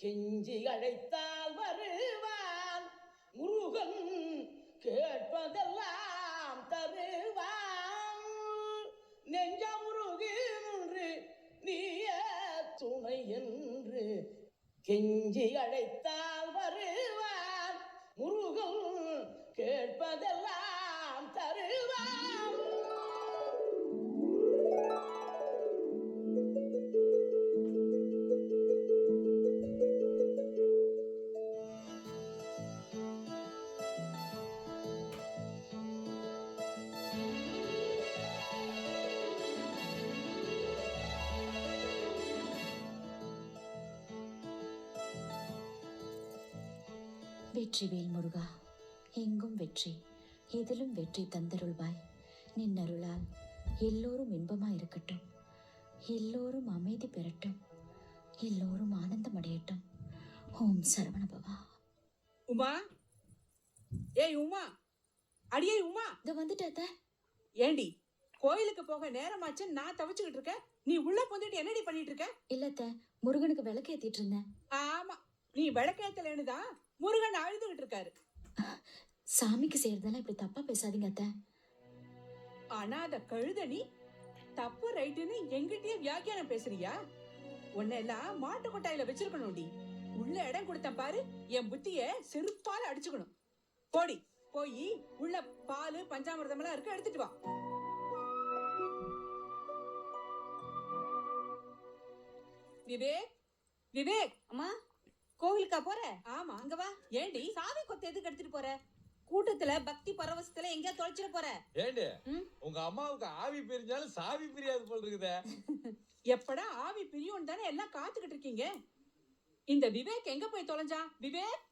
கெஞ்சி அழைத்தால் வருவான் முருகன், கேட்பதெல்லாம் தருவான். நெஞ்சமுருகி நின்று நீய துணை என்று கெஞ்சி அழைத்தால் வருவான் முருகன், கேட்பதெல்லாம் தருவான். வெற்றிவேல் முருகா, எங்கும் வெற்றி, எதிலும் வெற்றி தந்தருள்வாய். நின்னருளால் எல்லோரும் இன்பமாயிருக்கட்டும், எல்லோரும் அமைதி பெறட்டும், எல்லோரும் ஆனந்தம் அடையட்டும். ஓம் சரவணபவா. உமா, ஏய் உமா, அடியே உமா, இத வந்துட்ட. ஏண்டி கோயிலுக்கு போக நேரமாச்சு, நான் தவிச்சுக்கிட்டு இருக்கேன், நீ உள்ள போந்துட்டு என்னடி பண்ணிட்டு இருக்க? இல்லத்த, முருகனுக்கு விளக்கு ஏத்திட்டு இருந்தேன். ஆமா, நீ விளக்கேத்தலன்னு தான் முருகன் அழுதுகிட்டு இருக்காரு. சாமிக்கு செய்யறதெல்லாம் இப்படி தப்பா பேசாதீங்க அத்த. ஆனா அத கழுதனி தப்பு ரைட்டுன்னு எங்கிட்டயே வியாக்கியானம் பேசுறியா? உன்ன எல்லாம் மாட்டு கொட்டாயில வச்சிருக்கணும்டி. உள்ள இடம் கொடுத்தேன் பாரு, என் புத்திய செருப்பால அடிச்சுக்கணும். போடி, போய் உள்ள பாலு பஞ்சாமிர்தம் எல்லாம் இருக்கு, எடுத்துட்டு வா. விவேக், விவேக். அம்மா, கோவிலுக்கா போற? ஆமா. அங்க வா. ஏண்டி சாவி கொத்து எதுக்கு எடுத்துட்டு போற? கூட்டத்துல பக்தி பரவசத்துல எங்கயா தொலைச்சிட போற? ஏண்டி உங்க அம்மாவுக்கு ஆவி பிரிஞ்சாலும் சாவி பிரியாது போல் இருக்குதே. எப்படா ஆவி பிரியும் தானே எல்லாம் காத்துக்கிட்டு இருக்கீங்க. இந்த விவேக் எங்க போய் தொலைஞ்சான்? விவேக்,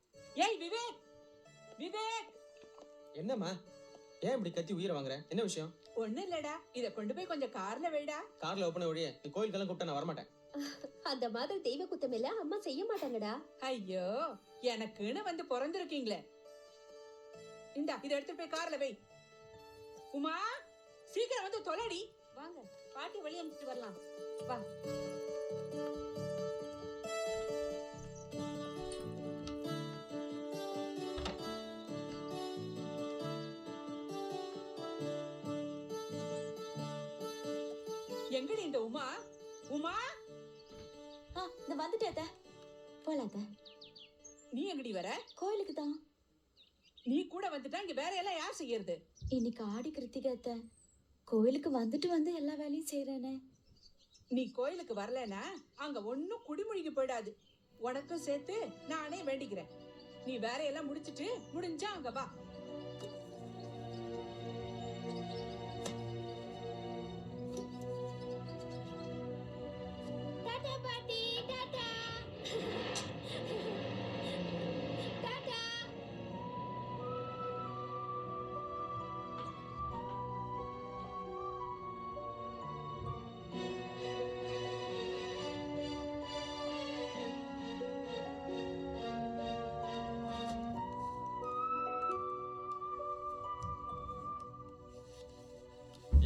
ஏய் விவேக், விவேக். என்னம்மா, ஏன் இப்படி கத்தி உயிரை வாங்குற? என்ன விஷயம்? ஒண்ணு இல்லடா, இத கொண்டு போய் கொஞ்சம் கார்ல வைடா. கார்ல ஓப்பன ஒழிய நீ கோயிலுக்கெல்லாம் கூப்பிட்டா நான் வரமாட்டேன். அந்த மாதிரி தெய்வ குத்தம் எல்லாம் அம்மா செய்ய மாட்டாங்கடா. ஐயோ, எனக்குன்னு வந்து பிறந்திருக்கீங்களே. இந்தா, இத எடுத்து போய் கார்ல வை. உமா, சீக்கிரம் வந்து தொலைடி. வாங்க, பாட்டி வழி அனுப்பிட்டு வரலாம். வா. எங்கடி இந்த உமா? உமா, இந்த வந்துட்ட. போலாத்த. நீ எங்கடி வர? கோயிலுக்கு தான். நீ கூட வந்துட்டா இங்க வேற எல்லாம் யார் செய்யறது? இன்னைக்கு ஆடி கிருத்திகை அத்த. கோயிலுக்கு வந்துட்டு வந்து எல்லா வேலையும் செய்யறேனே. நீ கோயிலுக்கு வரலனா அங்க ஒன்னும் குடிமுழுகி போயிடாது. உனக்கும் சேர்த்து நானே வேண்டிக்கிறேன். நீ வேற எல்லாம் முடிச்சிட்டு முடிஞ்சா அங்க வா. டாடா பாட்டி, டாடா. டாடா.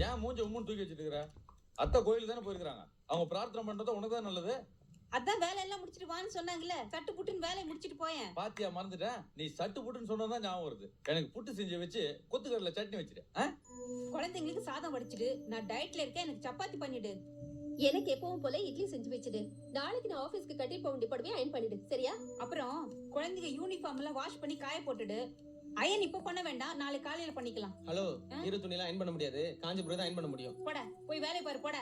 ஏன் மூஞ்ச உம்முன்னு தூக்கி வச்சிட்டு இருக்கிற? அத்தை கோயிலுக்கு தானே போயிருக்காங்க. அவங்க பிரார்த்தனை பண்றது உனக்கு தான் நல்லது. அதான் வேலை எல்லாம் முடிச்சிட்டு வான்னு சொன்னாங்கல்ல, சட்டு புட்டுன்னு வேலையை முடிச்சிட்டு போயேன். பாத்தியா, மறந்துட்டேன். நீ சட்டு புட்டுன்னு சொன்னதான் ஞாபகம் வருது. எனக்கு புட்டு செஞ்சு வச்சு கொத்துக்கடல சட்னி வச்சிரு. குழந்தைங்களுக்கு சாதம் வடிச்சிடு. நான் டயட்ல இருக்கேன், எனக்கு சப்பாத்தி பண்ணிடு. எனக்கு எப்பவும் போல இட்லி செஞ்சு வச்சிடு. நாளைக்கு நான் ஆபீஸ்க்கு கட்டி போக வேண்டிய புடவையை அயன் பண்ணிடு, சரியா? அப்புறம் குழந்தைங்க யூனிஃபார்ம் எல்லாம் வாஷ் பண்ணி காய போட்டுடு. அயன் இப்ப பண்ண வேண்டாம், நாளைக்கு காலையில பண்ணிக்கலாம். ஹலோ, ஈர துணி எல்லாம் அயன் பண்ண முடியாது, காஞ்சி பிறகு தான் அயன் பண்ண முடியும். போட, போய் வேலையை பாரு, போட.